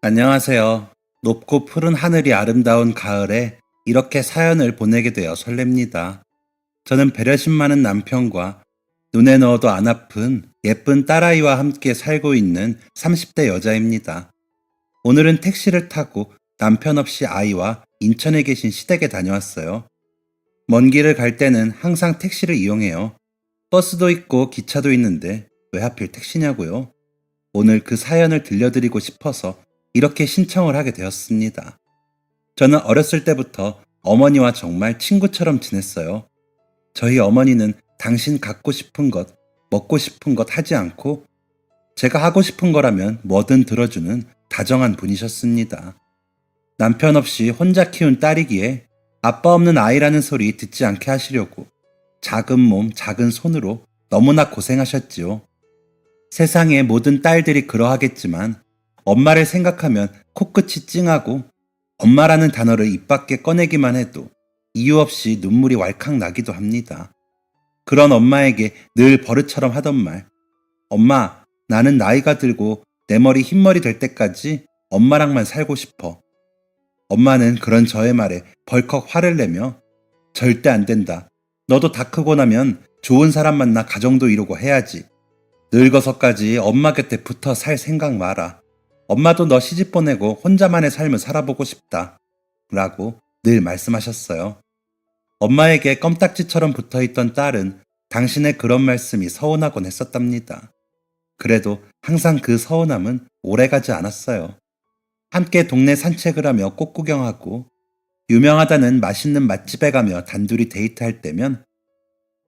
안녕하세요. 높고 푸른 하늘이 아름다운 가을에 이렇게 사연을 보내게 되어 설렙니다. 저는 배려심 많은 남편과 눈에 넣어도 안 아픈 예쁜 딸아이와 함께 살고 있는 30대 여자입니다. 오늘은 택시를 타고 남편 없이 아이와 인천에 계신 시댁에 다녀왔어요. 먼 길을 갈 때는 항상 택시를 이용해요. 버스도 있고 기차도 있는데 왜 하필 택시냐고요? 오늘 그 사연을 들려드리고 싶어서 이렇게 신청을 하게 되었습니다. 저는 어렸을 때부터 어머니와 정말 친구처럼 지냈어요. 저희 어머니는 당신 갖고 싶은 것, 먹고 싶은 것 하지 않고 제가 하고 싶은 거라면 뭐든 들어주는 다정한 분이셨습니다. 남편 없이 혼자 키운 딸이기에 아빠 없는 아이라는 소리 듣지 않게 하시려고 작은 몸, 작은 손으로 너무나 고생하셨지요. 세상의 모든 딸들이 그러하겠지만 엄마를 생각하면 코끝이 찡하고 엄마라는 단어를 입 밖에 꺼내기만 해도 이유 없이 눈물이 왈칵 나기도 합니다. 그런 엄마에게 늘 버릇처럼 하던 말, 엄마, 나는 나이가 들고 내 머리 흰머리 될 때까지 엄마랑만 살고 싶어. 엄마는 그런 저의 말에 벌컥 화를 내며 절대 안 된다. 너도 다 크고 나면 좋은 사람 만나 가정도 이루고 해야지. 늙어서까지 엄마 곁에 붙어 살 생각 마라. 엄마도 너 시집 보내고 혼자만의 삶을 살아보고 싶다. 라고 늘 말씀하셨어요. 엄마에게 껌딱지처럼 붙어있던 딸은 당신의 그런 말씀이 서운하곤 했었답니다. 그래도 항상 그 서운함은 오래가지 않았어요. 함께 동네 산책을 하며 꽃 구경하고 유명하다는 맛있는 맛집에 가며 단둘이 데이트할 때면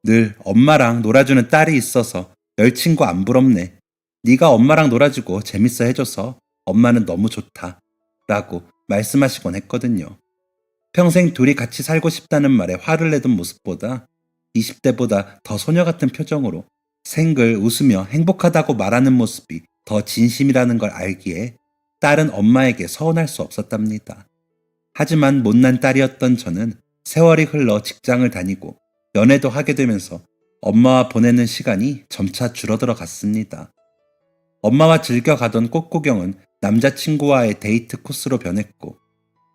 늘 엄마랑 놀아주는 딸이 있어서 여자친구 안 부럽네. 네가 엄마랑 놀아주고 재밌어 해줘서 엄마는 너무 좋다. 라고 말씀하시곤 했거든요. 평생 둘이 같이 살고 싶다는 말에 화를 내던 모습보다 20대보다 더 소녀 같은 표정으로 생글 웃으며 행복하다고 말하는 모습이 더 진심이라는 걸 알기에 딸은 엄마에게 서운할 수 없었답니다. 하지만 못난 딸이었던 저는 세월이 흘러 직장을 다니고 연애도 하게 되면서 엄마와 보내는 시간이 점차 줄어들어 갔습니다. 엄마와 즐겨 가던 꽃 구경은 남자친구와의 데이트 코스로 변했고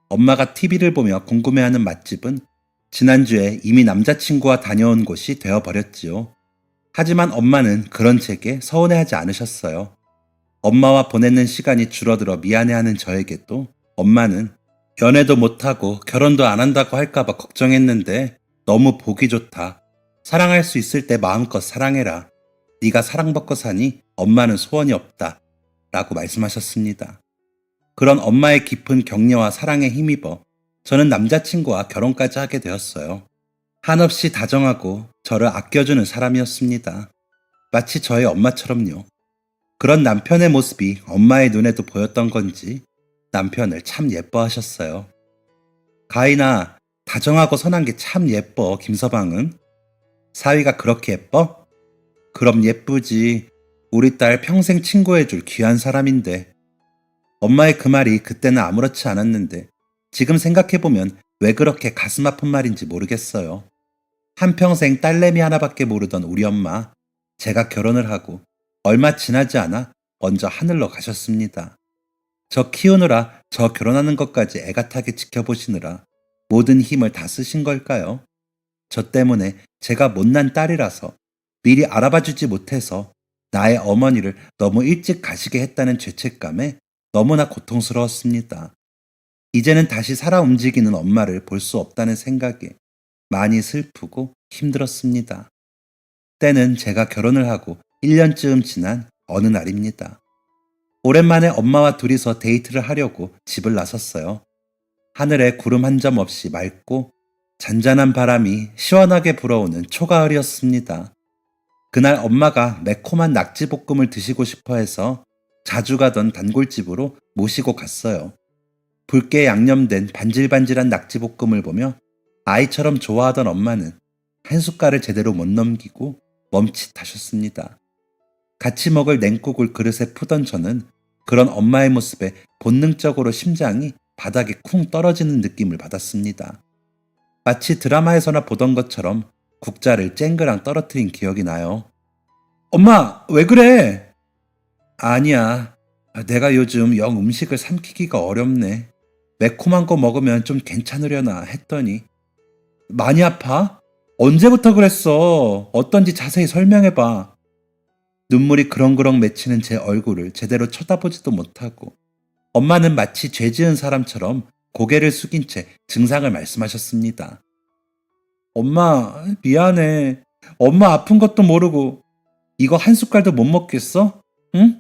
엄마가 TV를 보며 궁금해하는 맛집은 지난주에 이미 남자친구와 다녀온 곳이 되어버렸지요. 하지만 엄마는 그런 제게 서운해하지 않으셨어요. 엄마와 보내는 시간이 줄어들어 미안해하는 저에게도 엄마는 연애도 못하고 결혼도 안 한다고 할까봐 걱정했는데 너무 보기 좋다. 사랑할 수 있을 때 마음껏 사랑해라. 네가 사랑받고 사니 엄마는 소원이 없다. 라고 말씀하셨습니다. 그런 엄마의 깊은 격려와 사랑에 힘입어 저는 남자친구와 결혼까지 하게 되었어요. 한없이 다정하고 저를 아껴주는 사람이었습니다. 마치 저의 엄마처럼요. 그런 남편의 모습이 엄마의 눈에도 보였던 건지 남편을 참 예뻐하셨어요. 가인아, 다정하고 선한 게 참 예뻐, 김서방은. 사위가 그렇게 예뻐? 그럼 예쁘지. 우리 딸 평생 친구해줄 귀한 사람인데. 엄마의 그 말이 그때는 아무렇지 않았는데 지금 생각해보면 왜 그렇게 가슴 아픈 말인지 모르겠어요. 한평생 딸내미 하나밖에 모르던 우리 엄마, 제가 결혼을 하고 얼마 지나지 않아 먼저 하늘로 가셨습니다. 저 키우느라 저 결혼하는 것까지 애가타게 지켜보시느라 모든 힘을 다 쓰신 걸까요? 저 때문에 제가 못난 딸이라서 미리 알아봐주지 못해서 나의 어머니를 너무 일찍 가시게 했다는 죄책감에 너무나 고통스러웠습니다. 이제는 다시 살아 움직이는 엄마를 볼 수 없다는 생각에 많이 슬프고 힘들었습니다. 때는 제가 결혼을 하고 1년쯤 지난 어느 날입니다. 오랜만에 엄마와 둘이서 데이트를 하려고 집을 나섰어요. 하늘에 구름 한 점 없이 맑고 잔잔한 바람이 시원하게 불어오는 초가을이었습니다. 그날 엄마가 매콤한 낙지볶음을 드시고 싶어 해서 자주 가던 단골집으로 모시고 갔어요. 붉게 양념된 반질반질한 낙지볶음을 보며 아이처럼 좋아하던 엄마는 한 숟갈을 제대로 못 넘기고 멈칫하셨습니다. 같이 먹을 냉국을 그릇에 푸던 저는 그런 엄마의 모습에 본능적으로 심장이 바닥에 쿵 떨어지는 느낌을 받았습니다. 마치 드라마에서나 보던 것처럼 국자를 쨍그랑 떨어뜨린 기억이 나요. 엄마, 왜 그래? 아니야. 내가 요즘 영 음식을 삼키기가 어렵네. 매콤한 거 먹으면 좀 괜찮으려나 했더니 많이 아파? 언제부터 그랬어? 어떤지 자세히 설명해봐. 눈물이 그렁그렁 맺히는 제 얼굴을 제대로 쳐다보지도 못하고 엄마는 마치 죄 지은 사람처럼 고개를 숙인 채 증상을 말씀하셨습니다. 엄마, 미안해. 엄마 아픈 것도 모르고 이거 한 숟갈도 못 먹겠어? 응?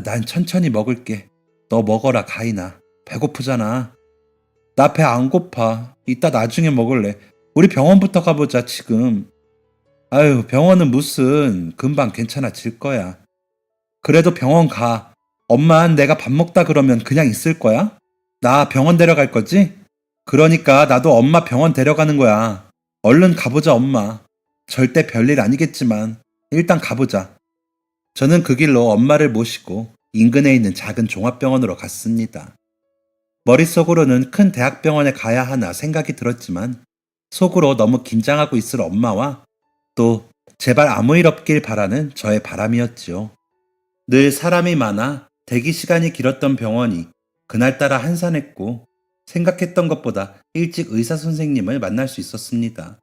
난 천천히 먹을게. 너 먹어라, 가인아. 배고프잖아. 나 배 안 고파. 이따 나중에 먹을래. 우리 병원부터 가보자, 지금. 아유, 병원은 무슨. 금방 괜찮아질 거야. 그래도 병원 가. 엄만 내가 밥 먹다 그러면 그냥 있을 거야? 나 병원 데려갈 거지? 그러니까 나도 엄마 병원 데려가는 거야. 얼른 가보자, 엄마. 절대 별일 아니겠지만 일단 가보자. 저는 그 길로 엄마를 모시고 인근에 있는 작은 종합병원으로 갔습니다. 머릿속으로는 큰 대학병원에 가야 하나 생각이 들었지만 속으로 너무 긴장하고 있을 엄마와 또 제발 아무 일 없길 바라는 저의 바람이었지요. 늘 사람이 많아 대기 시간이 길었던 병원이 그날따라 한산했고 생각했던 것보다 일찍 의사 선생님을 만날 수 있었습니다.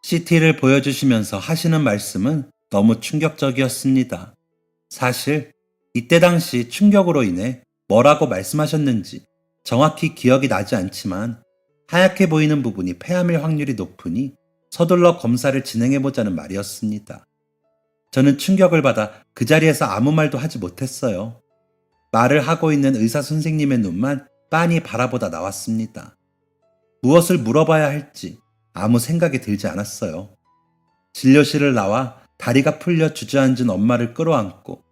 CT를 보여주시면서 하시는 말씀은 너무 충격적이었습니다. 사실 이때 당시 충격으로 인해 뭐라고 말씀하셨는지 정확히 기억이 나지 않지만 하얗게 보이는 부분이 폐암일 확률이 높으니 서둘러 검사를 진행해보자는 말이었습니다. 저는 충격을 받아 그 자리에서 아무 말도 하지 못했어요. 말을 하고 있는 의사 선생님의 눈만 빤히 바라보다 나왔습니다. 무엇을 물어봐야 할지 아무 생각이 들지 않았어요. 진료실을 나와 다리가 풀려 주저앉은 엄마를 끌어안고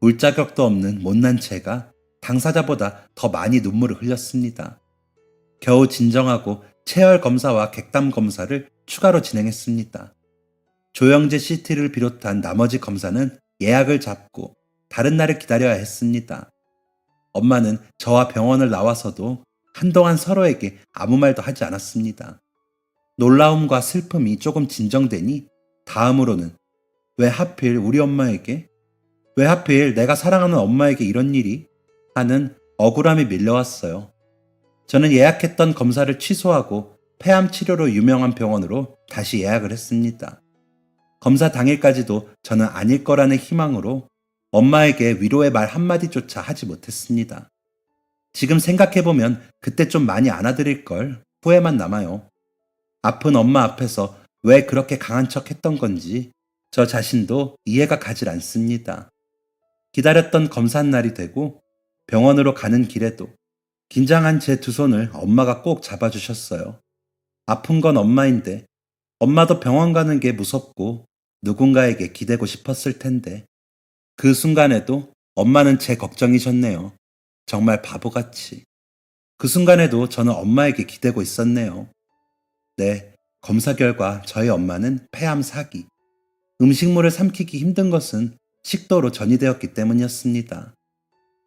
물자격도 없는 못난 제가 당사자보다 더 많이 눈물을 흘렸습니다. 겨우 진정하고 체열 검사와 객담 검사를 추가로 진행했습니다. 조영제 CT를 비롯한 나머지 검사는 예약을 잡고 다른 날을 기다려야 했습니다. 엄마는 저와 병원을 나와서도 한동안 서로에게 아무 말도 하지 않았습니다. 놀라움과 슬픔이 조금 진정되니 다음으로는 왜 하필 우리 엄마에게? 왜 하필 내가 사랑하는 엄마에게 이런 일이? 하는 억울함이 밀려왔어요. 저는 예약했던 검사를 취소하고 폐암 치료로 유명한 병원으로 다시 예약을 했습니다. 검사 당일까지도 저는 아닐 거라는 희망으로 엄마에게 위로의 말 한마디조차 하지 못했습니다. 지금 생각해보면 그때 좀 많이 안아드릴 걸 후회만 남아요. 아픈 엄마 앞에서 왜 그렇게 강한 척 했던 건지 저 자신도 이해가 가질 않습니다. 기다렸던 검사 날이 되고 병원으로 가는 길에도 긴장한 제 두 손을 엄마가 꼭 잡아주셨어요. 아픈 건 엄마인데 엄마도 병원 가는 게 무섭고 누군가에게 기대고 싶었을 텐데 그 순간에도 엄마는 제 걱정이셨네요. 정말 바보같이. 그 순간에도 저는 엄마에게 기대고 있었네요. 네, 검사 결과 저희 엄마는 폐암 4기. 음식물을 삼키기 힘든 것은 식도로 전이되었기 때문이었습니다.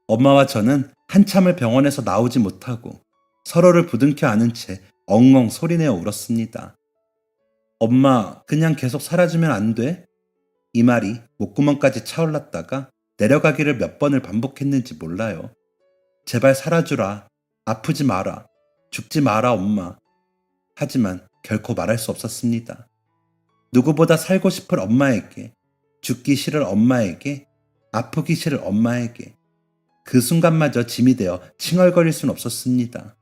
엄마와 저는 한참을 병원에서 나오지 못하고 서로를 부둥켜 안은 채 엉엉 소리내어 울었습니다. 엄마, 그냥 계속 사라지면 안 돼? 이 말이 목구멍까지 차올랐다가 내려가기를 몇 번을 반복했는지 몰라요. 제발 살아주라. 아프지 마라. 죽지 마라, 엄마. 하지만 결코 말할 수 없었습니다. 누구보다 살고 싶을 엄마에게, 죽기 싫을 엄마에게, 아프기 싫을 엄마에게 그 순간마저 짐이 되어 칭얼거릴 순 없었습니다.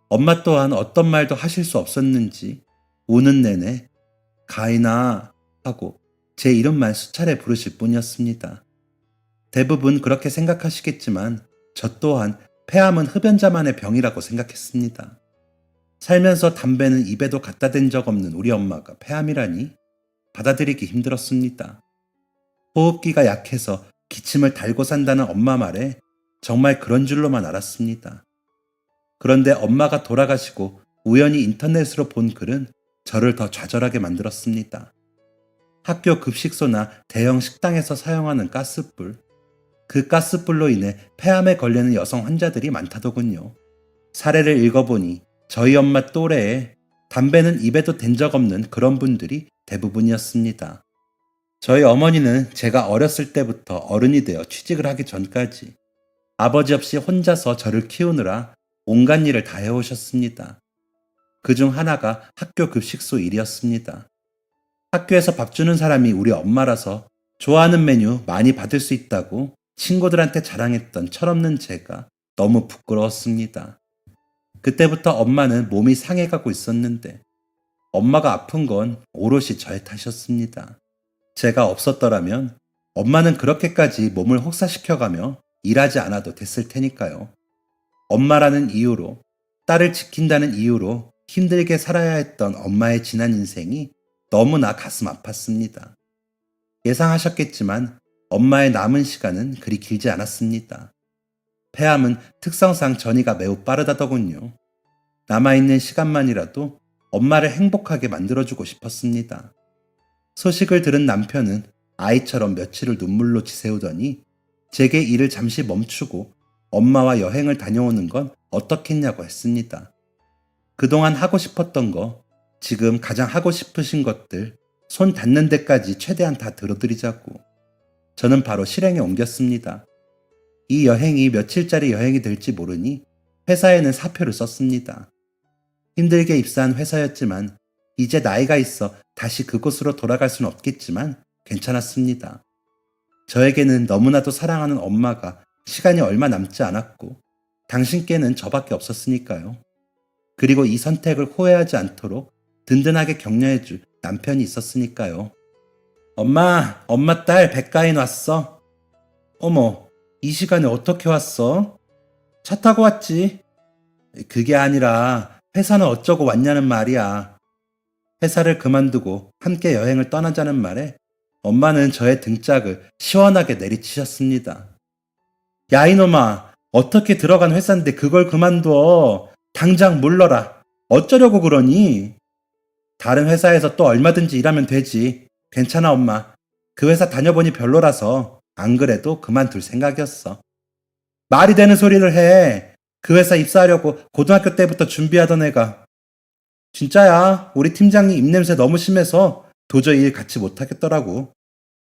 엄마 또한 어떤 말도 하실 수 없었는지 우는 내내 가인아 하고 제 이름만 수차례 부르실 뿐이었습니다. 대부분 그렇게 생각하시겠지만 저 또한 폐암은 흡연자만의 병이라고 생각했습니다. 살면서 담배는 입에도 갖다 댄 적 없는 우리 엄마가 폐암이라니 받아들이기 힘들었습니다. 호흡기가 약해서 기침을 달고 산다는 엄마 말에 정말 그런 줄로만 알았습니다. 그런데 엄마가 돌아가시고 우연히 인터넷으로 본 글은 저를 더 좌절하게 만들었습니다. 학교 급식소나 대형 식당에서 사용하는 가스불, 그 가스불로 인해 폐암에 걸리는 여성 환자들이 많다더군요. 사례를 읽어보니 저희 엄마 또래에 담배는 입에도 댄 적 없는 그런 분들이 대부분이었습니다. 저희 어머니는 제가 어렸을 때부터 어른이 되어 취직을 하기 전까지 아버지 없이 혼자서 저를 키우느라 온갖 일을 다 해오셨습니다. 그중 하나가 학교 급식소 일이었습니다. 학교에서 밥 주는 사람이 우리 엄마라서 좋아하는 메뉴 많이 받을 수 있다고 친구들한테 자랑했던 철없는 제가 너무 부끄러웠습니다. 그때부터 엄마는 몸이 상해가고 있었는데 엄마가 아픈 건 오롯이 저의 탓이었습니다. 제가 없었더라면 엄마는 그렇게까지 몸을 혹사시켜가며 일하지 않아도 됐을 테니까요. 엄마라는 이유로, 딸을 지킨다는 이유로 힘들게 살아야 했던 엄마의 지난 인생이 너무나 가슴 아팠습니다. 예상하셨겠지만 엄마의 남은 시간은 그리 길지 않았습니다. 폐암은 특성상 전이가 매우 빠르다더군요. 남아있는 시간만이라도 엄마를 행복하게 만들어주고 싶었습니다. 소식을 들은 남편은 아이처럼 며칠을 눈물로 지새우더니 제게 일을 잠시 멈추고 엄마와 여행을 다녀오는 건 어떻겠냐고 했습니다. 그동안 하고 싶었던 거, 지금 가장 하고 싶으신 것들, 손 닿는 데까지 최대한 다 들어드리자고. 저는 바로 실행에 옮겼습니다. 이 여행이 며칠짜리 여행이 될지 모르니 회사에는 사표를 썼습니다. 힘들게 입사한 회사였지만 이제 나이가 있어 다시 그곳으로 돌아갈 수는 없겠지만 괜찮았습니다. 저에게는 너무나도 사랑하는 엄마가 시간이 얼마 남지 않았고 당신께는 저밖에 없었으니까요. 그리고 이 선택을 후회하지 않도록 든든하게 격려해줄 남편이 있었으니까요. 엄마 딸 백가인 왔어. 어머, 이 시간에 어떻게 왔어? 차 타고 왔지. 그게 아니라 회사는 어쩌고 왔냐는 말이야. 회사를 그만두고 함께 여행을 떠나자는 말에 엄마는 저의 등짝을 시원하게 내리치셨습니다. 야 이놈아, 어떻게 들어간 회사인데 그걸 그만둬. 당장 물러라. 어쩌려고 그러니? 다른 회사에서 또 얼마든지 일하면 되지. 괜찮아 엄마. 그 회사 다녀보니 별로라서 안 그래도 그만둘 생각이었어. 말이 되는 소리를 해. 그 회사 입사하려고 고등학교 때부터 준비하던 애가. 진짜야. 우리 팀장님 입냄새 너무 심해서 도저히 일 같이 못하겠더라고.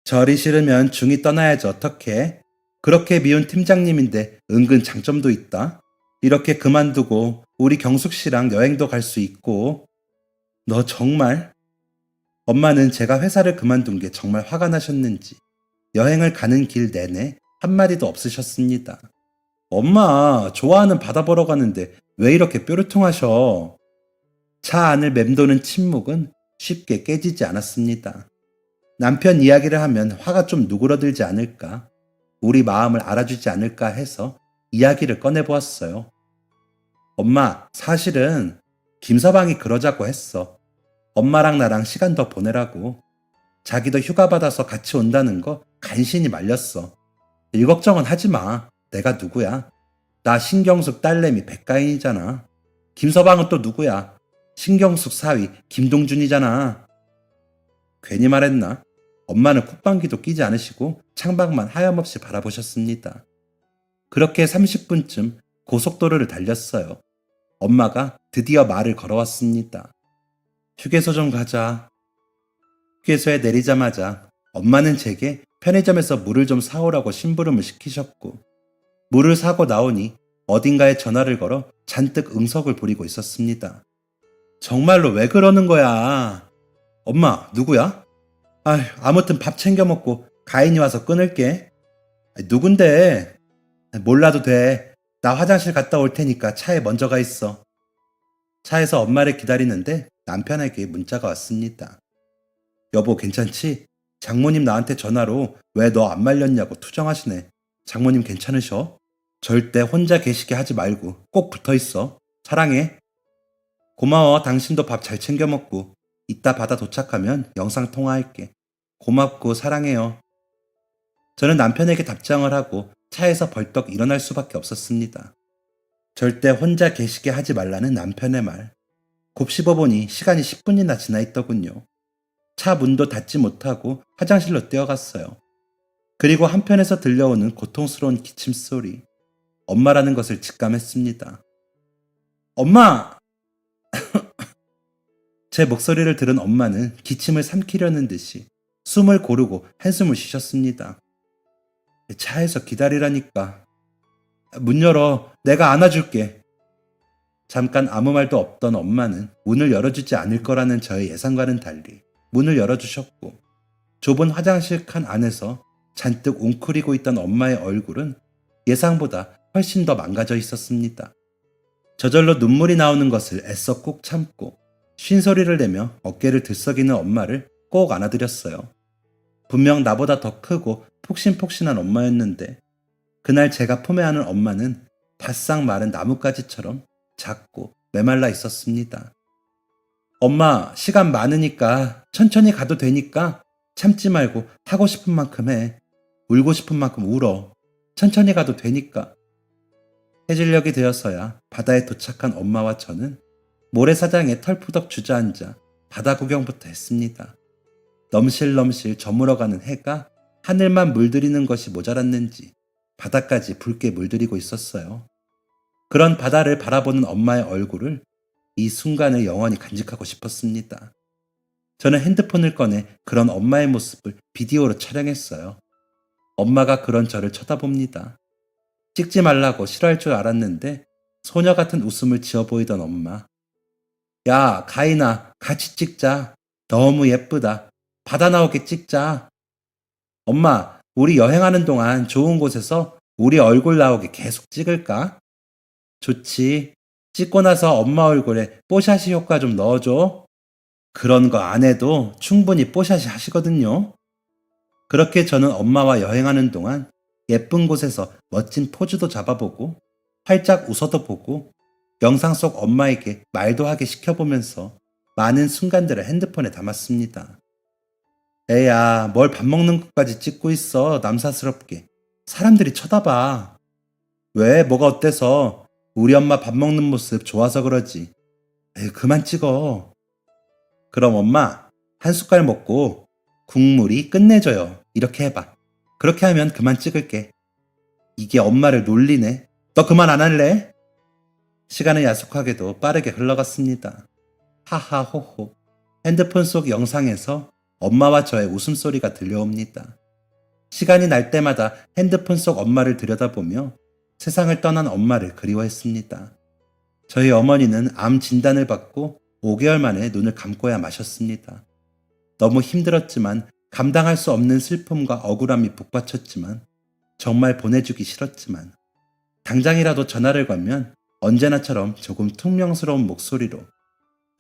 저리 싫으면 중이 떠나야지 어떡해. 그렇게 미운 팀장님인데 은근 장점도 있다. 이렇게 그만두고 우리 경숙 씨랑 여행도 갈 수 있고. 너 정말? 엄마는 제가 회사를 그만둔 게 정말 화가 나셨는지 여행을 가는 길 내내 한마디도 없으셨습니다. 엄마, 좋아하는 바다 보러 가는데 왜 이렇게 뾰루통하셔? 차 안을 맴도는 침묵은 쉽게 깨지지 않았습니다. 남편 이야기를 하면 화가 좀 누그러들지 않을까, 우리 마음을 알아주지 않을까 해서 이야기를 꺼내보았어요. 엄마, 사실은 김서방이 그러자고 했어. 엄마랑 나랑 시간 더 보내라고. 자기도 휴가 받아서 같이 온다는 거 간신히 말렸어. 일 걱정은 하지 마. 내가 누구야? 나 신경숙 딸내미 백가인이잖아. 김서방은 또 누구야? 신경숙 사위 김동준이잖아. 괜히 말했나? 엄마는 콧방귀도 끼지 않으시고 창밖만 하염없이 바라보셨습니다. 그렇게 30분쯤 고속도로를 달렸어요. 엄마가 드디어 말을 걸어왔습니다. 휴게소 좀 가자. 휴게소에 내리자마자 엄마는 제게 편의점에서 물을 좀 사오라고 심부름을 시키셨고, 물을 사고 나오니 어딘가에 전화를 걸어 잔뜩 응석을 부리고 있었습니다. 정말로 왜 그러는 거야? 엄마, 누구야? 아무튼 밥 챙겨 먹고 가인이 와서 끊을게. 누군데? 몰라도 돼. 나 화장실 갔다 올 테니까 차에 먼저 가 있어. 차에서 엄마를 기다리는데 남편에게 문자가 왔습니다. 여보, 괜찮지? 장모님 나한테 전화로 왜 너 안 말렸냐고 투정하시네. 장모님 괜찮으셔? 절대 혼자 계시게 하지 말고 꼭 붙어 있어. 사랑해. 고마워. 당신도 밥 잘 챙겨 먹고 이따 바다 도착하면 영상 통화할게. 고맙고 사랑해요. 저는 남편에게 답장을 하고 차에서 벌떡 일어날 수밖에 없었습니다. 절대 혼자 계시게 하지 말라는 남편의 말. 곱씹어보니 시간이 10분이나 지나 있더군요. 차 문도 닫지 못하고 화장실로 뛰어갔어요. 그리고 한편에서 들려오는 고통스러운 기침 소리. 엄마라는 것을 직감했습니다. 엄마! 제 목소리를 들은 엄마는 기침을 삼키려는 듯이 숨을 고르고 한숨을 쉬셨습니다. 차에서 기다리라니까. 문 열어. 내가 안아줄게. 잠깐 아무 말도 없던 엄마는 문을 열어주지 않을 거라는 저의 예상과는 달리 문을 열어주셨고, 좁은 화장실 칸 안에서 잔뜩 웅크리고 있던 엄마의 얼굴은 예상보다 훨씬 더 망가져 있었습니다. 저절로 눈물이 나오는 것을 애써 꾹 참고 쉰소리를 내며 어깨를 들썩이는 엄마를 꼭 안아드렸어요. 분명 나보다 더 크고 폭신폭신한 엄마였는데 그날 제가 품에 안은 엄마는 바싹 마른 나뭇가지처럼 작고 메말라 있었습니다. 엄마, 시간 많으니까 천천히 가도 되니까 참지 말고 하고 싶은 만큼 해. 울고 싶은 만큼 울어. 천천히 가도 되니까. 해질녘이 되어서야 바다에 도착한 엄마와 저는 모래사장에 털푸덕 주저앉아 바다 구경부터 했습니다. 넘실넘실 저물어가는 해가 하늘만 물들이는 것이 모자랐는지 바다까지 붉게 물들이고 있었어요. 그런 바다를 바라보는 엄마의 얼굴을 이 순간을 영원히 간직하고 싶었습니다. 저는 핸드폰을 꺼내 그런 엄마의 모습을 비디오로 촬영했어요. 엄마가 그런 저를 쳐다봅니다. 찍지 말라고 싫어할 줄 알았는데 소녀 같은 웃음을 지어 보이던 엄마. 야, 가인아, 같이 찍자. 너무 예쁘다. 바다 나오게 찍자. 엄마, 우리 여행하는 동안 좋은 곳에서 우리 얼굴 나오게 계속 찍을까? 좋지. 찍고 나서 엄마 얼굴에 뽀샤시 효과 좀 넣어줘. 그런 거 안 해도 충분히 뽀샤시 하시거든요. 그렇게 저는 엄마와 여행하는 동안 예쁜 곳에서 멋진 포즈도 잡아보고 활짝 웃어도 보고 영상 속 엄마에게 말도 하게 시켜보면서 많은 순간들을 핸드폰에 담았습니다. 애야, 뭘 밥 먹는 것까지 찍고 있어, 남사스럽게. 사람들이 쳐다봐. 왜, 뭐가 어때서? 우리 엄마 밥 먹는 모습 좋아서 그러지. 에이, 그만 찍어. 그럼 엄마, 한 숟갈 먹고 국물이 끝내줘요. 이렇게 해봐. 그렇게 하면 그만 찍을게. 이게 엄마를 놀리네. 너 그만 안 할래? 시간은 야속하게도 빠르게 흘러갔습니다. 하하호호. 핸드폰 속 영상에서 엄마와 저의 웃음소리가 들려옵니다. 시간이 날 때마다 핸드폰 속 엄마를 들여다보며 세상을 떠난 엄마를 그리워했습니다. 저희 어머니는 암 진단을 받고 5개월 만에 눈을 감고야 마셨습니다. 너무 힘들었지만 감당할 수 없는 슬픔과 억울함이 북받쳤지만 정말 보내주기 싫었지만 당장이라도 전화를 걸면 언제나처럼 조금 퉁명스러운 목소리로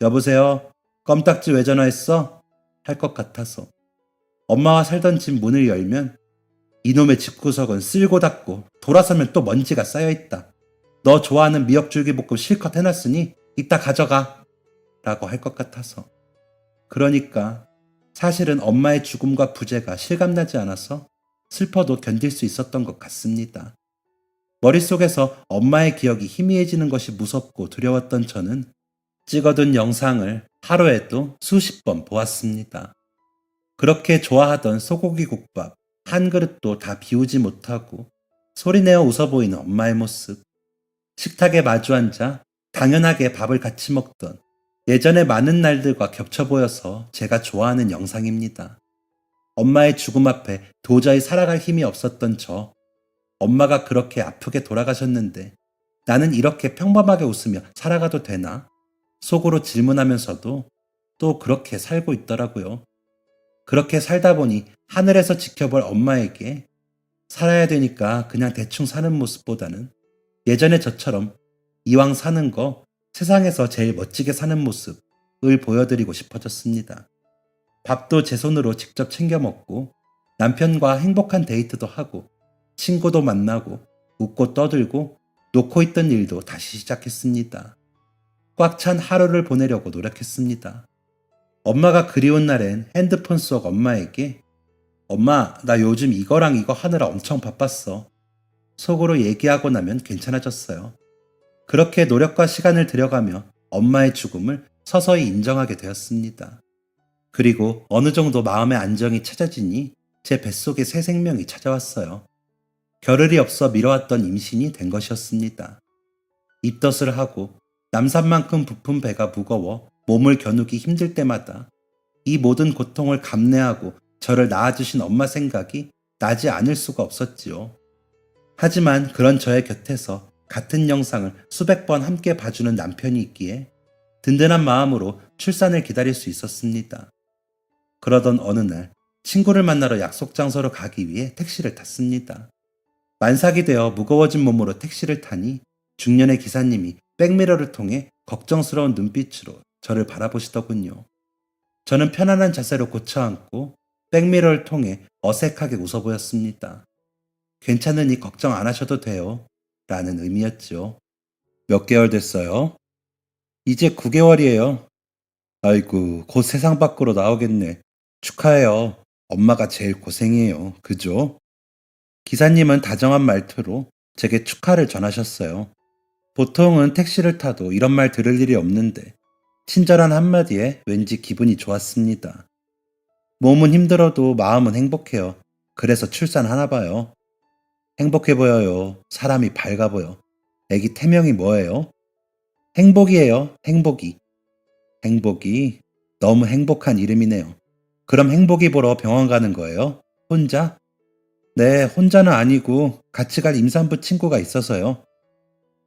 여보세요? 껌딱지 왜 전화했어? 할 것 같아서 엄마와 살던 집 문을 열면 이놈의 집구석은 쓸고 닦고 돌아서면 또 먼지가 쌓여있다. 너 좋아하는 미역줄기볶음 실컷 해놨으니 이따 가져가 라고 할 것 같아서. 그러니까 사실은 엄마의 죽음과 부재가 실감나지 않아서 슬퍼도 견딜 수 있었던 것 같습니다. 머릿속에서 엄마의 기억이 희미해지는 것이 무섭고 두려웠던 저는 찍어둔 영상을 하루에도 수십 번 보았습니다. 그렇게 좋아하던 소고기 국밥 한 그릇도 다 비우지 못하고 소리내어 웃어 보이는 엄마의 모습, 식탁에 마주 앉아 당연하게 밥을 같이 먹던 예전의 많은 날들과 겹쳐 보여서 제가 좋아하는 영상입니다. 엄마의 죽음 앞에 도저히 살아갈 힘이 없었던 저, 엄마가 그렇게 아프게 돌아가셨는데 나는 이렇게 평범하게 웃으며 살아가도 되나? 속으로 질문하면서도 또 그렇게 살고 있더라고요. 그렇게 살다 보니 하늘에서 지켜볼 엄마에게 살아야 되니까 그냥 대충 사는 모습보다는 예전에 저처럼 이왕 사는 거 세상에서 제일 멋지게 사는 모습을 보여드리고 싶어졌습니다. 밥도 제 손으로 직접 챙겨 먹고 남편과 행복한 데이트도 하고 친구도 만나고 웃고 떠들고 놓고 있던 일도 다시 시작했습니다. 꽉 찬 하루를 보내려고 노력했습니다. 엄마가 그리운 날엔 핸드폰 속 엄마에게 엄마, 나 요즘 이거랑 이거 하느라 엄청 바빴어. 속으로 얘기하고 나면 괜찮아졌어요. 그렇게 노력과 시간을 들여가며 엄마의 죽음을 서서히 인정하게 되었습니다. 그리고 어느 정도 마음의 안정이 찾아지니 제 뱃속에 새 생명이 찾아왔어요. 겨를이 없어 미뤄왔던 임신이 된 것이었습니다. 입덧을 하고 남산만큼 부푼 배가 무거워 몸을 겨누기 힘들 때마다 이 모든 고통을 감내하고 저를 낳아주신 엄마 생각이 나지 않을 수가 없었지요. 하지만 그런 저의 곁에서 같은 영상을 수백 번 함께 봐주는 남편이 있기에 든든한 마음으로 출산을 기다릴 수 있었습니다. 그러던 어느 날 친구를 만나러 약속 장소로 가기 위해 택시를 탔습니다. 만삭이 되어 무거워진 몸으로 택시를 타니 중년의 기사님이 백미러를 통해 걱정스러운 눈빛으로 저를 바라보시더군요. 저는 편안한 자세로 고쳐 앉고 백미러를 통해 어색하게 웃어 보였습니다. 괜찮으니 걱정 안 하셔도 돼요. 라는 의미였죠. 몇 개월 됐어요? 이제 9개월이에요. 아이고, 곧 세상 밖으로 나오겠네. 축하해요. 엄마가 제일 고생이에요. 그죠? 기사님은 다정한 말투로 제게 축하를 전하셨어요. 보통은 택시를 타도 이런 말 들을 일이 없는데 친절한 한마디에 왠지 기분이 좋았습니다. 몸은 힘들어도 마음은 행복해요. 그래서 출산하나 봐요. 행복해 보여요. 사람이 밝아 보여. 애기 태명이 뭐예요? 행복이에요. 행복이. 행복이 너무 행복한 이름이네요. 그럼 행복이 보러 병원 가는 거예요? 혼자? 네, 혼자는 아니고 같이 갈 임산부 친구가 있어서요.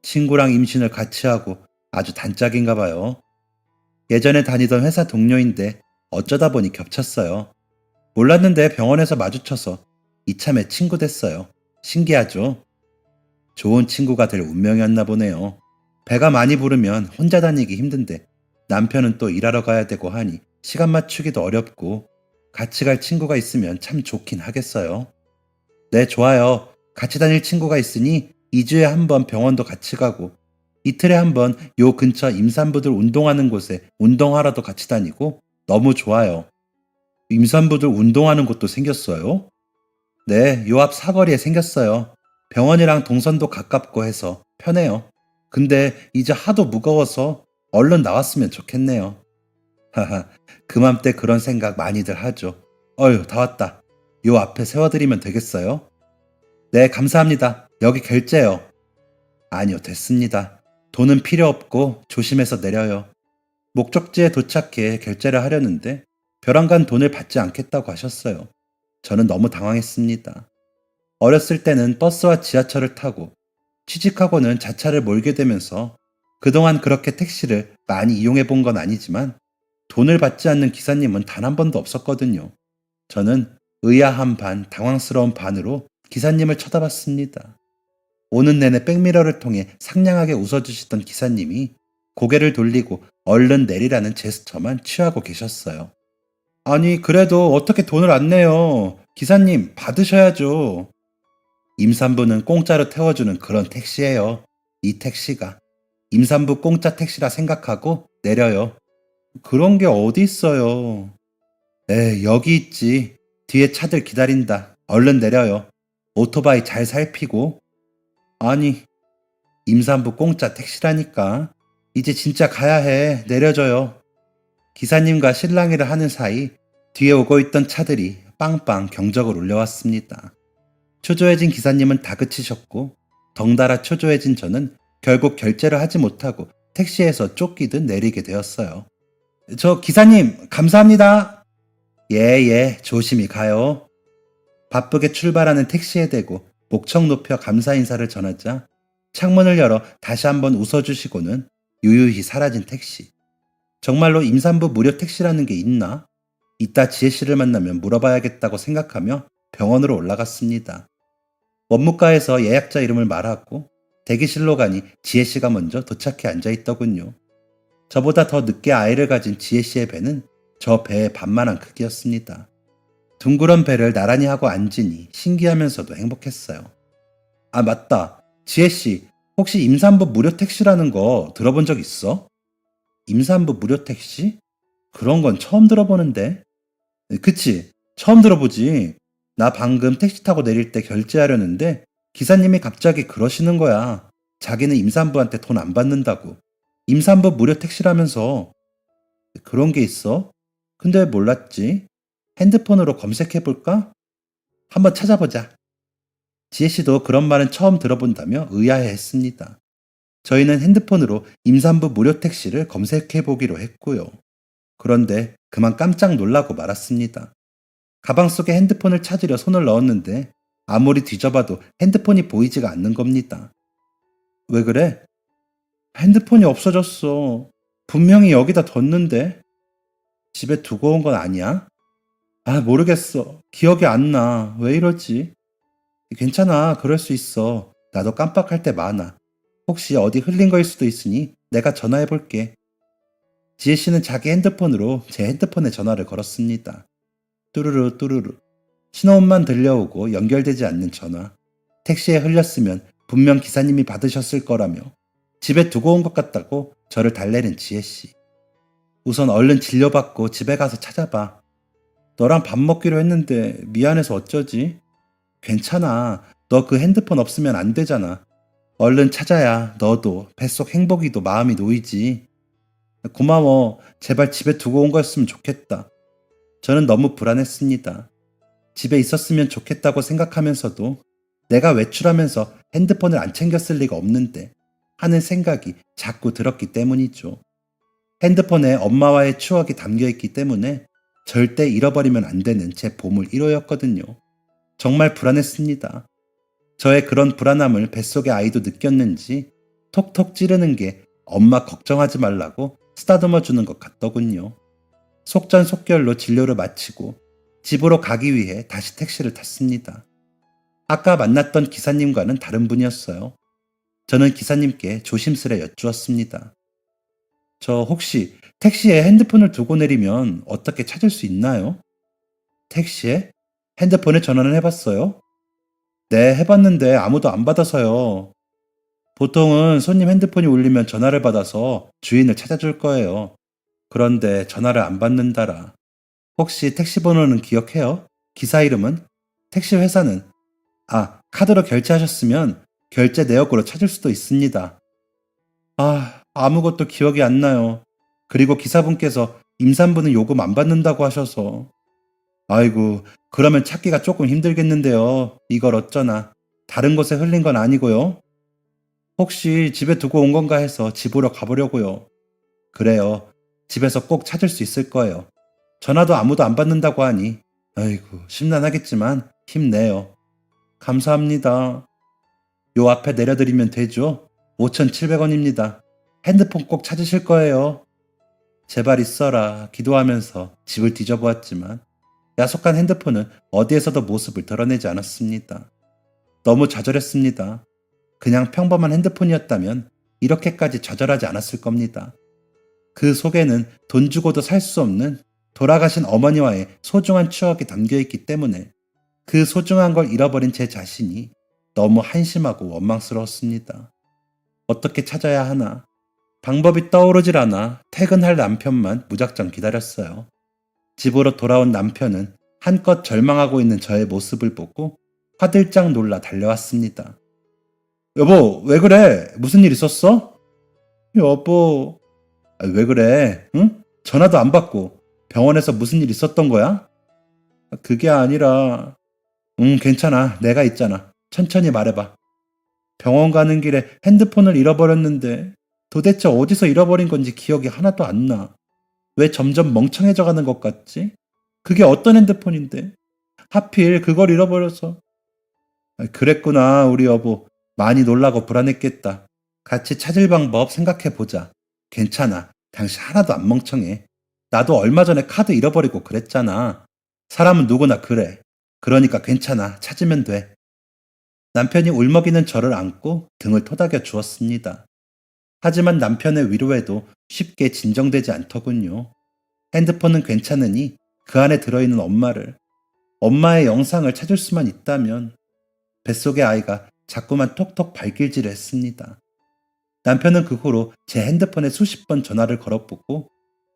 친구랑 임신을 같이 하고 아주 단짝인가 봐요. 예전에 다니던 회사 동료인데 어쩌다 보니 겹쳤어요. 몰랐는데 병원에서 마주쳐서 이참에 친구 됐어요. 신기하죠? 좋은 친구가 될 운명이었나 보네요. 배가 많이 부르면 혼자 다니기 힘든데 남편은 또 일하러 가야 되고 하니 시간 맞추기도 어렵고 같이 갈 친구가 있으면 참 좋긴 하겠어요. 네, 좋아요. 같이 다닐 친구가 있으니 2주에 한 번 병원도 같이 가고 이틀에 한 번 요 근처 임산부들 운동하는 곳에 운동하러도 같이 다니고 너무 좋아요. 임산부들 운동하는 곳도 생겼어요? 네, 요 앞 사거리에 생겼어요. 병원이랑 동선도 가깝고 해서 편해요. 근데 이제 하도 무거워서 얼른 나왔으면 좋겠네요. 하하, 그맘때 그런 생각 많이들 하죠. 어휴, 다 왔다. 요 앞에 세워드리면 되겠어요? 네, 감사합니다. 여기 결제요. 아니요, 됐습니다. 돈은 필요 없고 조심해서 내려요. 목적지에 도착해 결제를 하려는데 벼랑간 돈을 받지 않겠다고 하셨어요. 저는 너무 당황했습니다. 어렸을 때는 버스와 지하철을 타고 취직하고는 자차를 몰게 되면서 그동안 그렇게 택시를 많이 이용해 본 건 아니지만 돈을 받지 않는 기사님은 단 한 번도 없었거든요. 저는 의아한 반, 당황스러운 반으로 기사님을 쳐다봤습니다. 오는 내내 백미러를 통해 상냥하게 웃어주시던 기사님이 고개를 돌리고 얼른 내리라는 제스처만 취하고 계셨어요. 아니, 그래도 어떻게 돈을 안 내요? 기사님, 받으셔야죠. 임산부는 공짜로 태워주는 그런 택시예요. 이 택시가. 임산부 공짜 택시라 생각하고 내려요. 그런 게 어디 있어요? 여기 있지. 뒤에 차들 기다린다. 얼른 내려요. 오토바이 잘 살피고. 아니, 임산부 공짜 택시라니까. 이제 진짜 가야 해. 내려줘요. 기사님과 실랑이를 하는 사이 뒤에 오고 있던 차들이 빵빵 경적을 울려왔습니다. 초조해진 기사님은 다그치셨고 덩달아 초조해진 저는 결국 결제를 하지 못하고 택시에서 쫓기듯 내리게 되었어요. 저 기사님, 감사합니다. 예, 조심히 가요. 바쁘게 출발하는 택시에 대고 목청 높여 감사 인사를 전하자 창문을 열어 다시 한번 웃어주시고는 유유히 사라진 택시. 정말로 임산부 무료 택시라는 게 있나? 이따 지혜 씨를 만나면 물어봐야겠다고 생각하며 병원으로 올라갔습니다. 원무과에서 예약자 이름을 말하고 대기실로 가니 지혜 씨가 먼저 도착해 앉아 있더군요. 저보다 더 늦게 아이를 가진 지혜 씨의 배는 저 배의 반만한 크기였습니다. 둥그런 배를 나란히 하고 앉으니 신기하면서도 행복했어요. 아, 맞다. 지혜 씨, 혹시 임산부 무료 택시라는 거 들어본 적 있어? 임산부 무료 택시? 그런 건 처음 들어보는데. 그치? 처음 들어보지. 나 방금 택시 타고 내릴 때 결제하려는데 기사님이 갑자기 그러시는 거야. 자기는 임산부한테 돈 안 받는다고. 임산부 무료 택시라면서. 그런 게 있어? 근데 몰랐지. 핸드폰으로 검색해 볼까? 한번 찾아보자. 지혜 씨도 그런 말은 처음 들어본다며 의아해 했습니다. 저희는 핸드폰으로 임산부 무료 택시를 검색해 보기로 했고요. 그런데 그만 깜짝 놀라고 말았습니다. 가방 속에 핸드폰을 찾으려 손을 넣었는데 아무리 뒤져봐도 핸드폰이 보이지가 않는 겁니다. 왜 그래? 핸드폰이 없어졌어. 분명히 여기다 뒀는데. 집에 두고 온 건 아니야? 아, 모르겠어. 기억이 안 나. 왜 이러지? 괜찮아. 그럴 수 있어. 나도 깜빡할 때 많아. 혹시 어디 흘린 거일 수도 있으니 내가 전화해 볼게. 지혜 씨는 자기 핸드폰으로 제 핸드폰에 전화를 걸었습니다. 뚜루루 뚜루루. 신호음만 들려오고 연결되지 않는 전화. 택시에 흘렸으면 분명 기사님이 받으셨을 거라며 집에 두고 온 것 같다고 저를 달래는 지혜 씨. 우선 얼른 진료받고 집에 가서 찾아봐. 너랑 밥 먹기로 했는데 미안해서 어쩌지? 괜찮아. 너 그 핸드폰 없으면 안 되잖아. 얼른 찾아야 너도 뱃속 행복이도 마음이 놓이지. 고마워. 제발 집에 두고 온 거였으면 좋겠다. 저는 너무 불안했습니다. 집에 있었으면 좋겠다고 생각하면서도 내가 외출하면서 핸드폰을 안 챙겼을 리가 없는데 하는 생각이 자꾸 들었기 때문이죠. 핸드폰에 엄마와의 추억이 담겨 있기 때문에 절대 잃어버리면 안 되는 제 보물 1호였거든요. 정말 불안했습니다. 저의 그런 불안함을 뱃속의 아이도 느꼈는지 톡톡 찌르는 게 엄마 걱정하지 말라고 쓰다듬어 주는 것 같더군요. 속전속결로 진료를 마치고 집으로 가기 위해 다시 택시를 탔습니다. 아까 만났던 기사님과는 다른 분이었어요. 저는 기사님께 조심스레 여쭈었습니다. 저 혹시 택시에 핸드폰을 두고 내리면 어떻게 찾을 수 있나요? 택시에? 핸드폰에 전화는 해봤어요? 네, 해봤는데 아무도 안 받아서요. 보통은 손님 핸드폰이 울리면 전화를 받아서 주인을 찾아줄 거예요. 그런데 전화를 안 받는다라. 혹시 택시 번호는 기억해요? 기사 이름은? 택시 회사는? 아, 카드로 결제하셨으면 결제 내역으로 찾을 수도 있습니다. 아, 아무것도 기억이 안 나요. 그리고 기사분께서 임산부는 요금 안 받는다고 하셔서. 아이고, 그러면 찾기가 조금 힘들겠는데요. 이걸 어쩌나. 다른 곳에 흘린 건 아니고요. 혹시 집에 두고 온 건가 해서 집으로 가보려고요. 그래요. 집에서 꼭 찾을 수 있을 거예요. 전화도 아무도 안 받는다고 하니. 아이고, 심란하겠지만 힘내요. 감사합니다. 요 앞에 내려드리면 되죠? 5,700원입니다. 핸드폰 꼭 찾으실 거예요. 제발 있어라 기도하면서 집을 뒤져보았지만 야속한 핸드폰은 어디에서도 모습을 드러내지 않았습니다. 너무 좌절했습니다. 그냥 평범한 핸드폰이었다면 이렇게까지 좌절하지 않았을 겁니다. 그 속에는 돈 주고도 살 수 없는 돌아가신 어머니와의 소중한 추억이 담겨 있기 때문에 그 소중한 걸 잃어버린 제 자신이 너무 한심하고 원망스러웠습니다. 어떻게 찾아야 하나? 방법이 떠오르질 않아 퇴근할 남편만 무작정 기다렸어요. 집으로 돌아온 남편은 한껏 절망하고 있는 저의 모습을 보고 화들짝 놀라 달려왔습니다. 여보, 왜 그래? 무슨 일 있었어? 여보, 왜 그래? 응? 전화도 안 받고 병원에서 무슨 일 있었던 거야? 그게 아니라, 괜찮아. 내가 있잖아. 천천히 말해봐. 병원 가는 길에 핸드폰을 잃어버렸는데 도대체 어디서 잃어버린 건지 기억이 하나도 안 나. 왜 점점 멍청해져 가는 것 같지? 그게 어떤 핸드폰인데? 하필 그걸 잃어버려서. 그랬구나, 우리 여보. 많이 놀라고 불안했겠다. 같이 찾을 방법 생각해 보자. 괜찮아. 당신 하나도 안 멍청해. 나도 얼마 전에 카드 잃어버리고 그랬잖아. 사람은 누구나 그래. 그러니까 괜찮아. 찾으면 돼. 남편이 울먹이는 저를 안고 등을 토닥여 주었습니다. 하지만 남편의 위로에도 쉽게 진정되지 않더군요. 핸드폰은 괜찮으니 그 안에 들어있는 엄마의 영상을 찾을 수만 있다면 뱃속의 아이가 자꾸만 톡톡 발길질을 했습니다. 남편은 그 후로 제 핸드폰에 수십 번 전화를 걸어보고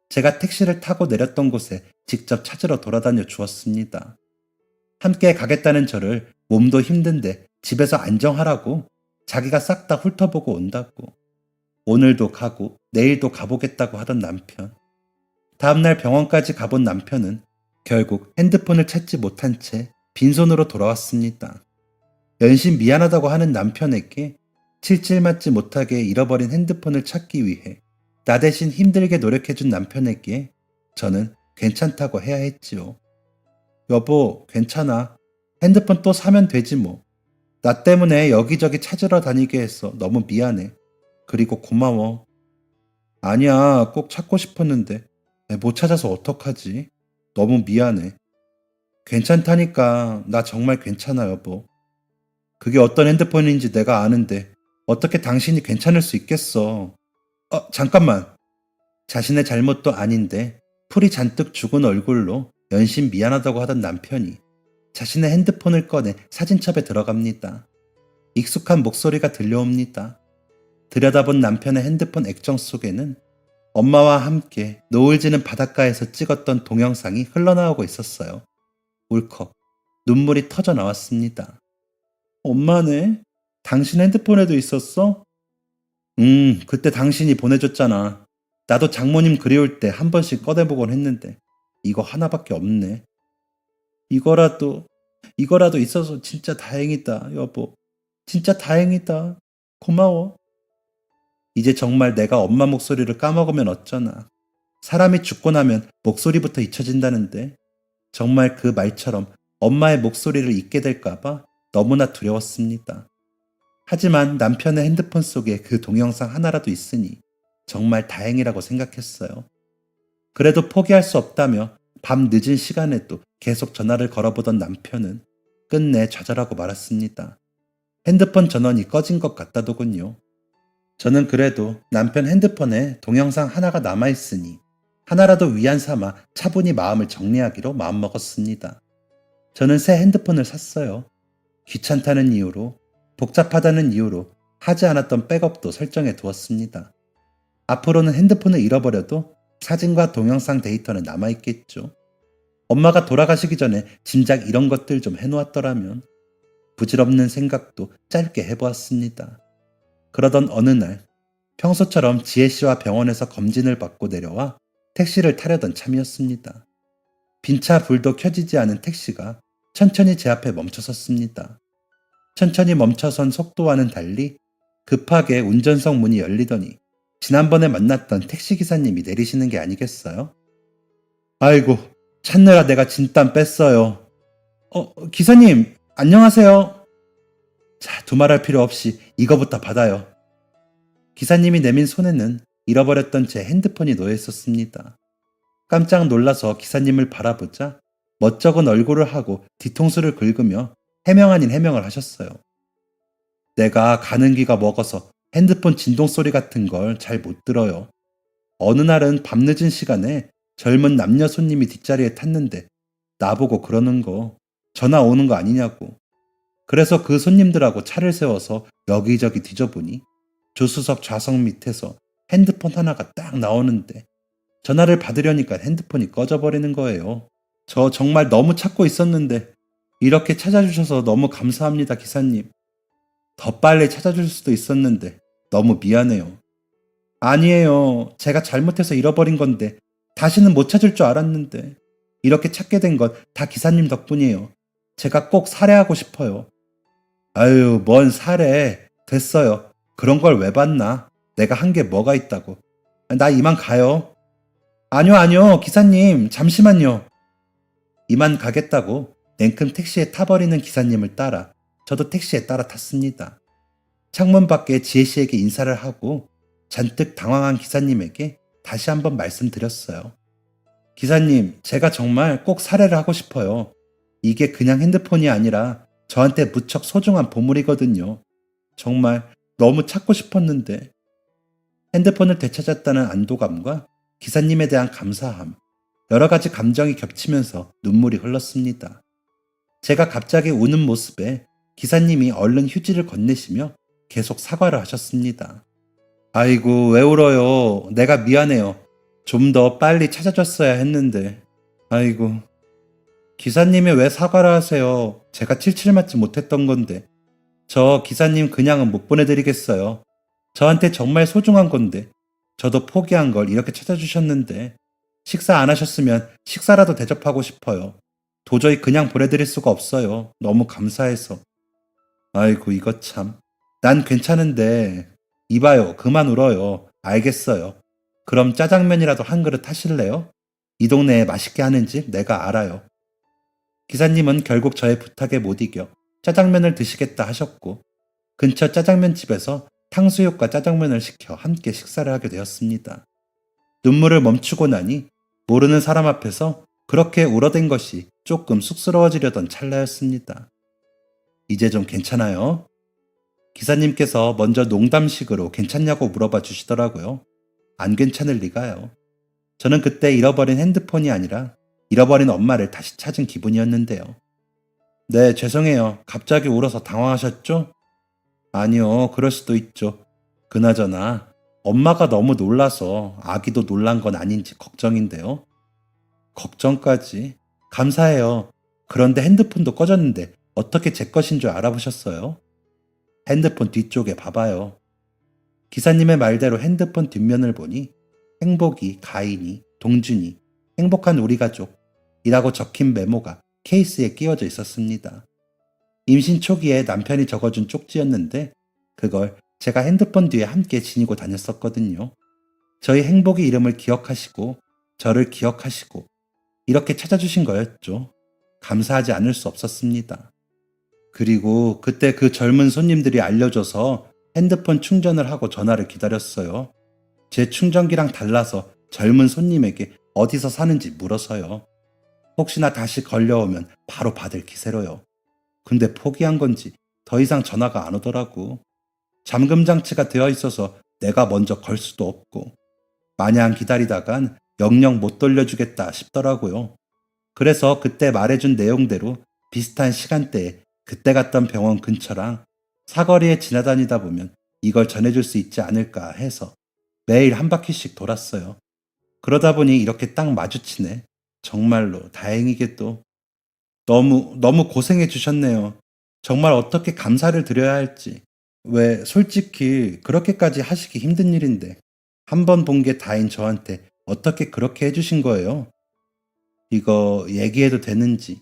제가 택시를 타고 내렸던 곳에 직접 찾으러 돌아다녀 주었습니다. 함께 가겠다는 저를 몸도 힘든데 집에서 안정하라고 자기가 싹 다 훑어보고 온다고 오늘도 가고 내일도 가보겠다고 하던 남편. 다음날 병원까지 가본 남편은 결국 핸드폰을 찾지 못한 채 빈손으로 돌아왔습니다. 연신 미안하다고 하는 남편에게 칠칠 맞지 못하게 잃어버린 핸드폰을 찾기 위해 나 대신 힘들게 노력해준 남편에게 저는 괜찮다고 해야 했지요. 여보, 괜찮아. 핸드폰 또 사면 되지 뭐. 나 때문에 여기저기 찾으러 다니게 했어. 너무 미안해. 그리고 고마워. 아니야, 꼭 찾고 싶었는데. 못 찾아서 어떡하지? 너무 미안해. 괜찮다니까. 나 정말 괜찮아, 여보. 그게 어떤 핸드폰인지 내가 아는데 어떻게 당신이 괜찮을 수 있겠어. 잠깐만. 자신의 잘못도 아닌데 풀이 잔뜩 죽은 얼굴로 연신 미안하다고 하던 남편이 자신의 핸드폰을 꺼내 사진첩에 들어갑니다. 익숙한 목소리가 들려옵니다. 들여다본 남편의 핸드폰 액정 속에는 엄마와 함께 노을 지는 바닷가에서 찍었던 동영상이 흘러나오고 있었어요. 울컥 눈물이 터져 나왔습니다. 엄마네? 당신 핸드폰에도 있었어? 그때 당신이 보내줬잖아. 나도 장모님 그리울 때 한 번씩 꺼내보곤 했는데 이거 하나밖에 없네. 이거라도 있어서 진짜 다행이다, 여보. 진짜 다행이다. 고마워. 이제 정말 내가 엄마 목소리를 까먹으면 어쩌나. 사람이 죽고 나면 목소리부터 잊혀진다는데 정말 그 말처럼 엄마의 목소리를 잊게 될까봐 너무나 두려웠습니다. 하지만 남편의 핸드폰 속에 그 동영상 하나라도 있으니 정말 다행이라고 생각했어요. 그래도 포기할 수 없다며 밤 늦은 시간에도 계속 전화를 걸어보던 남편은 끝내 좌절하고 말았습니다. 핸드폰 전원이 꺼진 것 같다더군요. 저는 그래도 남편 핸드폰에 동영상 하나가 남아있으니 하나라도 위안 삼아 차분히 마음을 정리하기로 마음먹었습니다. 저는 새 핸드폰을 샀어요. 귀찮다는 이유로, 복잡하다는 이유로 하지 않았던 백업도 설정해 두었습니다. 앞으로는 핸드폰을 잃어버려도 사진과 동영상 데이터는 남아있겠죠. 엄마가 돌아가시기 전에 진작 이런 것들 좀 해놓았더라면. 부질없는 생각도 짧게 해보았습니다. 그러던 어느 날 평소처럼 지혜씨와 병원에서 검진을 받고 내려와 택시를 타려던 참이었습니다. 빈차 불도 켜지지 않은 택시가 천천히 제 앞에 멈춰섰습니다. 천천히 멈춰선 속도와는 달리 급하게 운전석 문이 열리더니 지난번에 만났던 택시기사님이 내리시는 게 아니겠어요? 아이고, 찾느라 내가 진땀 뺐어요. 기사님, 안녕하세요. 자, 두말할 필요 없이 이거부터 받아요. 기사님이 내민 손에는 잃어버렸던 제 핸드폰이 놓여 있었습니다. 깜짝 놀라서 기사님을 바라보자 멋쩍은 얼굴을 하고 뒤통수를 긁으며 해명 아닌 해명을 하셨어요. 내가 가는 기가 먹어서 핸드폰 진동 소리 같은 걸 잘 못 들어요. 어느 날은 밤늦은 시간에 젊은 남녀 손님이 뒷자리에 탔는데 나보고 그러는 거 전화 오는 거 아니냐고. 그래서 그 손님들하고 차를 세워서 여기저기 뒤져보니 조수석 좌석 밑에서 핸드폰 하나가 딱 나오는데 전화를 받으려니까 핸드폰이 꺼져버리는 거예요. 저 정말 너무 찾고 있었는데 이렇게 찾아주셔서 너무 감사합니다, 기사님. 더 빨리 찾아줄 수도 있었는데 너무 미안해요. 아니에요. 제가 잘못해서 잃어버린 건데 다시는 못 찾을 줄 알았는데 이렇게 찾게 된 건 다 기사님 덕분이에요. 제가 꼭 살해하고 싶어요. 아유, 뭔 살해. 됐어요. 그런 걸 왜 봤나? 내가 한 게 뭐가 있다고. 나 이만 가요. 아니요, 기사님. 잠시만요. 이만 가겠다고 냉큼 택시에 타버리는 기사님을 따라 저도 택시에 따라 탔습니다. 창문 밖에 지혜씨에게 인사를 하고 잔뜩 당황한 기사님에게 다시 한번 말씀드렸어요. 기사님, 제가 정말 꼭 살해를 하고 싶어요. 이게 그냥 핸드폰이 아니라 저한테 무척 소중한 보물이거든요. 정말 너무 찾고 싶었는데. 핸드폰을 되찾았다는 안도감과 기사님에 대한 감사함, 여러 가지 감정이 겹치면서 눈물이 흘렀습니다. 제가 갑자기 우는 모습에 기사님이 얼른 휴지를 건네시며 계속 사과를 하셨습니다. 아이고, 왜 울어요? 내가 미안해요. 좀 더 빨리 찾아줬어야 했는데. 아이고. 기사님이 왜 사과를 하세요? 제가 칠칠 맞지 못했던 건데. 저 기사님 그냥은 못 보내드리겠어요. 저한테 정말 소중한 건데. 저도 포기한 걸 이렇게 찾아주셨는데. 식사 안 하셨으면 식사라도 대접하고 싶어요. 도저히 그냥 보내드릴 수가 없어요. 너무 감사해서. 아이고, 이거 참. 난 괜찮은데. 이봐요, 그만 울어요. 알겠어요. 그럼 짜장면이라도 한 그릇 하실래요? 이 동네에 맛있게 하는 집 내가 알아요. 기사님은 결국 저의 부탁에 못 이겨 짜장면을 드시겠다 하셨고 근처 짜장면 집에서 탕수육과 짜장면을 시켜 함께 식사를 하게 되었습니다. 눈물을 멈추고 나니 모르는 사람 앞에서 그렇게 울어댄 것이 조금 쑥스러워지려던 찰나였습니다. 이제 좀 괜찮아요? 기사님께서 먼저 농담식으로 괜찮냐고 물어봐 주시더라고요. 안 괜찮을 리가요. 저는 그때 잃어버린 핸드폰이 아니라 잃어버린 엄마를 다시 찾은 기분이었는데요. 네, 죄송해요. 갑자기 울어서 당황하셨죠? 아니요, 그럴 수도 있죠. 그나저나 엄마가 너무 놀라서 아기도 놀란 건 아닌지 걱정인데요. 걱정까지? 감사해요. 그런데 핸드폰도 꺼졌는데 어떻게 제 것인 줄 알아보셨어요? 핸드폰 뒤쪽에 봐봐요. 기사님의 말대로 핸드폰 뒷면을 보니 행복이, 가인이, 동준이, 행복한 우리 가족이라고 적힌 메모가 케이스에 끼워져 있었습니다. 임신 초기에 남편이 적어준 쪽지였는데 그걸 제가 핸드폰 뒤에 함께 지니고 다녔었거든요. 저희 행복이 이름을 기억하시고 저를 기억하시고 이렇게 찾아주신 거였죠. 감사하지 않을 수 없었습니다. 그리고 그때 그 젊은 손님들이 알려줘서 핸드폰 충전을 하고 전화를 기다렸어요. 제 충전기랑 달라서 젊은 손님에게 어디서 사는지 물어서요. 혹시나 다시 걸려오면 바로 받을 기세로요. 근데 포기한 건지 더 이상 전화가 안 오더라고. 잠금 장치가 되어 있어서 내가 먼저 걸 수도 없고 마냥 기다리다간 영영 못 돌려주겠다 싶더라고요. 그래서 그때 말해준 내용대로 비슷한 시간대에 그때 갔던 병원 근처랑 사거리에 지나다니다 보면 이걸 전해줄 수 있지 않을까 해서 매일 한 바퀴씩 돌았어요. 그러다 보니 이렇게 딱 마주치네. 정말로 다행이게도. 너무 고생해 주셨네요. 정말 어떻게 감사를 드려야 할지. 왜 솔직히 그렇게까지 하시기 힘든 일인데 한 번 본 게 다인 저한테 어떻게 그렇게 해주신 거예요? 이거 얘기해도 되는지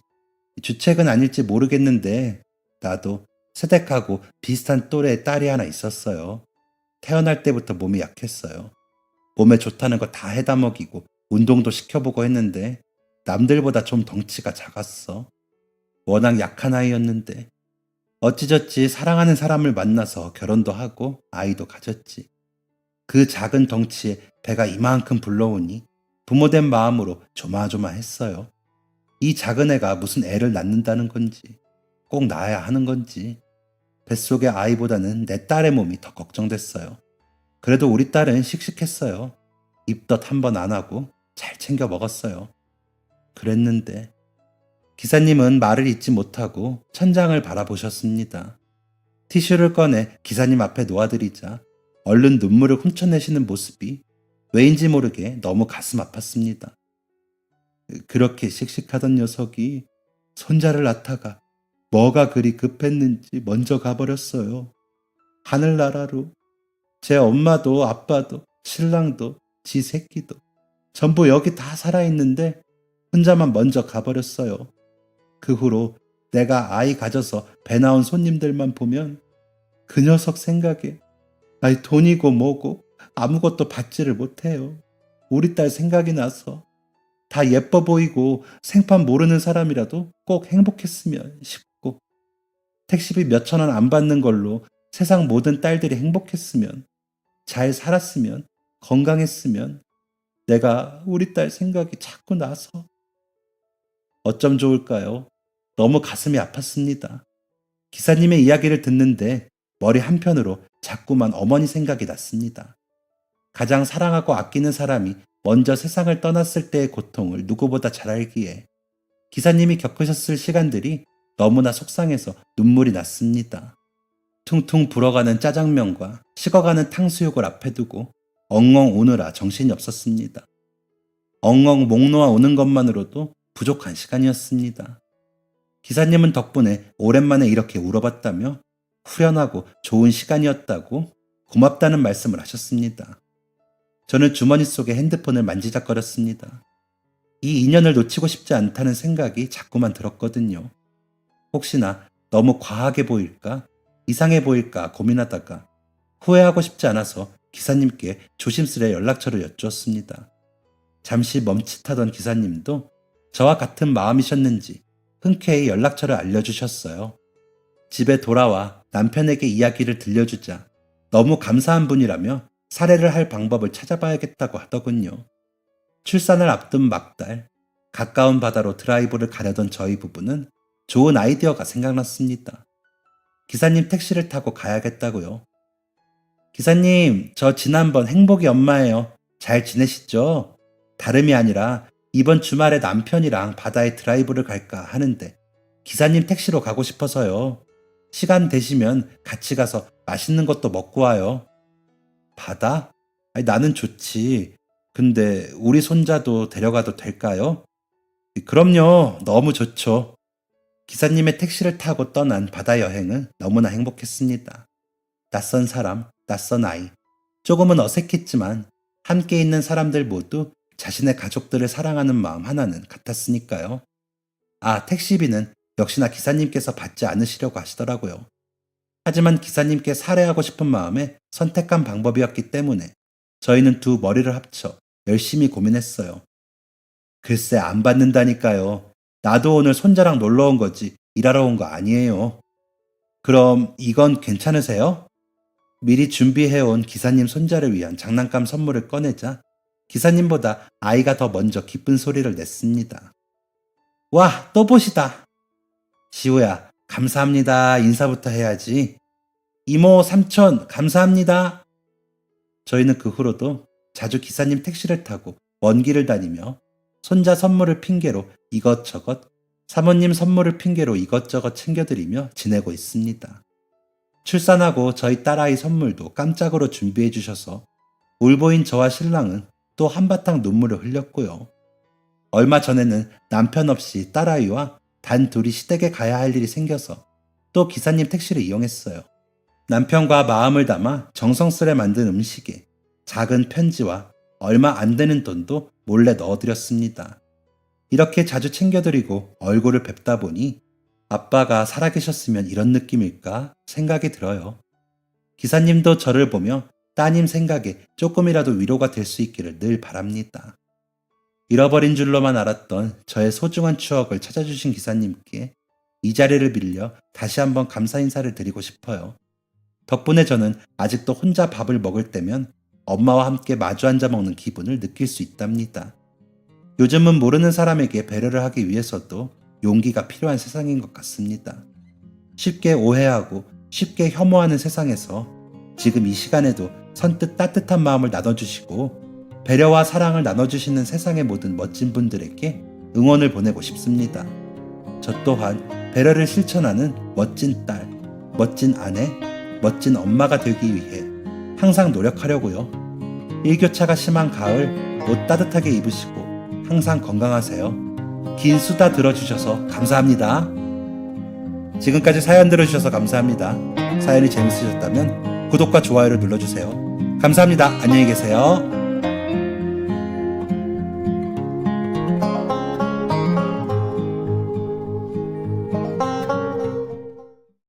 주책은 아닐지 모르겠는데 나도 세댁하고 비슷한 또래의 딸이 하나 있었어요. 태어날 때부터 몸이 약했어요. 몸에 좋다는 거 다 해다 먹이고 운동도 시켜보고 했는데 남들보다 좀 덩치가 작았어. 워낙 약한 아이였는데 어찌저찌 사랑하는 사람을 만나서 결혼도 하고 아이도 가졌지. 그 작은 덩치에 배가 이만큼 불러오니 부모된 마음으로 조마조마했어요. 이 작은 애가 무슨 애를 낳는다는 건지 꼭 낳아야 하는 건지 뱃속의 아이보다는 내 딸의 몸이 더 걱정됐어요. 그래도 우리 딸은 씩씩했어요. 입덧 한 번 안 하고 잘 챙겨 먹었어요. 그랬는데 기사님은 말을 잇지 못하고 천장을 바라보셨습니다. 티슈를 꺼내 기사님 앞에 놓아드리자 얼른 눈물을 훔쳐내시는 모습이 왜인지 모르게 너무 가슴 아팠습니다. 그렇게 씩씩하던 녀석이 손자를 낳다가 뭐가 그리 급했는지 먼저 가버렸어요. 하늘나라로. 제 엄마도 아빠도 신랑도 지 새끼도 전부 여기 다 살아있는데 혼자만 먼저 가버렸어요. 그 후로 내가 아이 가져서 배 나온 손님들만 보면 그 녀석 생각에 아이 돈이고 뭐고 아무것도 받지를 못해요. 우리 딸 생각이 나서 다 예뻐 보이고 생판 모르는 사람이라도 꼭 행복했으면 싶고 택시비 몇천 원 안 받는 걸로 세상 모든 딸들이 행복했으면 잘 살았으면 건강했으면 내가 우리 딸 생각이 자꾸 나서 어쩜 좋을까요? 너무 가슴이 아팠습니다. 기사님의 이야기를 듣는데 머리 한편으로 자꾸만 어머니 생각이 났습니다. 가장 사랑하고 아끼는 사람이 먼저 세상을 떠났을 때의 고통을 누구보다 잘 알기에 기사님이 겪으셨을 시간들이 너무나 속상해서 눈물이 났습니다. 퉁퉁 불어가는 짜장면과 식어가는 탕수육을 앞에 두고 엉엉 우느라 정신이 없었습니다. 엉엉 목 놓아 오는 것만으로도 부족한 시간이었습니다. 기사님은 덕분에 오랜만에 이렇게 울어봤다며 후련하고 좋은 시간이었다고 고맙다는 말씀을 하셨습니다. 저는 주머니 속에 핸드폰을 만지작거렸습니다. 이 인연을 놓치고 싶지 않다는 생각이 자꾸만 들었거든요. 혹시나 너무 과하게 보일까, 이상해 보일까 고민하다가 후회하고 싶지 않아서 기사님께 조심스레 연락처를 여쭈었습니다. 잠시 멈칫하던 기사님도 저와 같은 마음이셨는지 흔쾌히 연락처를 알려주셨어요. 집에 돌아와 남편에게 이야기를 들려주자 너무 감사한 분이라며 살해를 할 방법을 찾아봐야겠다고 하더군요. 출산을 앞둔 막달, 가까운 바다로 드라이브를 가려던 저희 부부는 좋은 아이디어가 생각났습니다. 기사님 택시를 타고 가야겠다고요. 기사님, 저 지난번 행복이 엄마예요. 잘 지내시죠? 다름이 아니라 이번 주말에 남편이랑 바다에 드라이브를 갈까 하는데 기사님 택시로 가고 싶어서요. 시간 되시면 같이 가서 맛있는 것도 먹고 와요. 바다? 아니, 나는 좋지. 근데 우리 손자도 데려가도 될까요? 그럼요. 너무 좋죠. 기사님의 택시를 타고 떠난 바다 여행은 너무나 행복했습니다. 낯선 사람, 낯선 아이. 조금은 어색했지만 함께 있는 사람들 모두 자신의 가족들을 사랑하는 마음 하나는 같았으니까요. 아, 택시비는 역시나 기사님께서 받지 않으시려고 하시더라고요. 하지만 기사님께 살해하고 싶은 마음에 선택한 방법이었기 때문에 저희는 두 머리를 합쳐 열심히 고민했어요. 글쎄 안 받는다니까요. 나도 오늘 손자랑 놀러 온 거지 일하러 온 거 아니에요. 그럼 이건 괜찮으세요? 미리 준비해온 기사님 손자를 위한 장난감 선물을 꺼내자 기사님보다 아이가 더 먼저 기쁜 소리를 냈습니다. 와, 또 보시다. 시호야, 감사합니다. 인사부터 해야지. 이모, 삼촌, 감사합니다. 저희는 그 후로도 자주 기사님 택시를 타고 먼 길을 다니며 손자 선물을 핑계로 이것저것, 사모님 선물을 핑계로 이것저것 챙겨드리며 지내고 있습니다. 출산하고 저희 딸아이 선물도 깜짝으로 준비해 주셔서 울보인 저와 신랑은 또 한바탕 눈물을 흘렸고요. 얼마 전에는 남편 없이 딸아이와 단 둘이 시댁에 가야 할 일이 생겨서 또 기사님 택시를 이용했어요. 남편과 마음을 담아 정성스레 만든 음식에 작은 편지와 얼마 안 되는 돈도 몰래 넣어드렸습니다. 이렇게 자주 챙겨드리고 얼굴을 뵙다 보니 아빠가 살아계셨으면 이런 느낌일까 생각이 들어요. 기사님도 저를 보며 따님 생각에 조금이라도 위로가 될 수 있기를 늘 바랍니다. 잃어버린 줄로만 알았던 저의 소중한 추억을 찾아주신 기사님께 이 자리를 빌려 다시 한번 감사 인사를 드리고 싶어요. 덕분에 저는 아직도 혼자 밥을 먹을 때면 엄마와 함께 마주 앉아 먹는 기분을 느낄 수 있답니다. 요즘은 모르는 사람에게 배려를 하기 위해서도 용기가 필요한 세상인 것 같습니다. 쉽게 오해하고 쉽게 혐오하는 세상에서 지금 이 시간에도 선뜻 따뜻한 마음을 나눠주시고 배려와 사랑을 나눠주시는 세상의 모든 멋진 분들에게 응원을 보내고 싶습니다. 저 또한 배려를 실천하는 멋진 딸, 멋진 아내, 멋진 엄마가 되기 위해 항상 노력하려고요. 일교차가 심한 가을 옷 따뜻하게 입으시고 항상 건강하세요. 긴 수다 들어주셔서 감사합니다. 지금까지 사연 들어주셔서 감사합니다. 사연이 재밌으셨다면 구독과 좋아요를 눌러주세요. 감사합니다. 안녕히 계세요.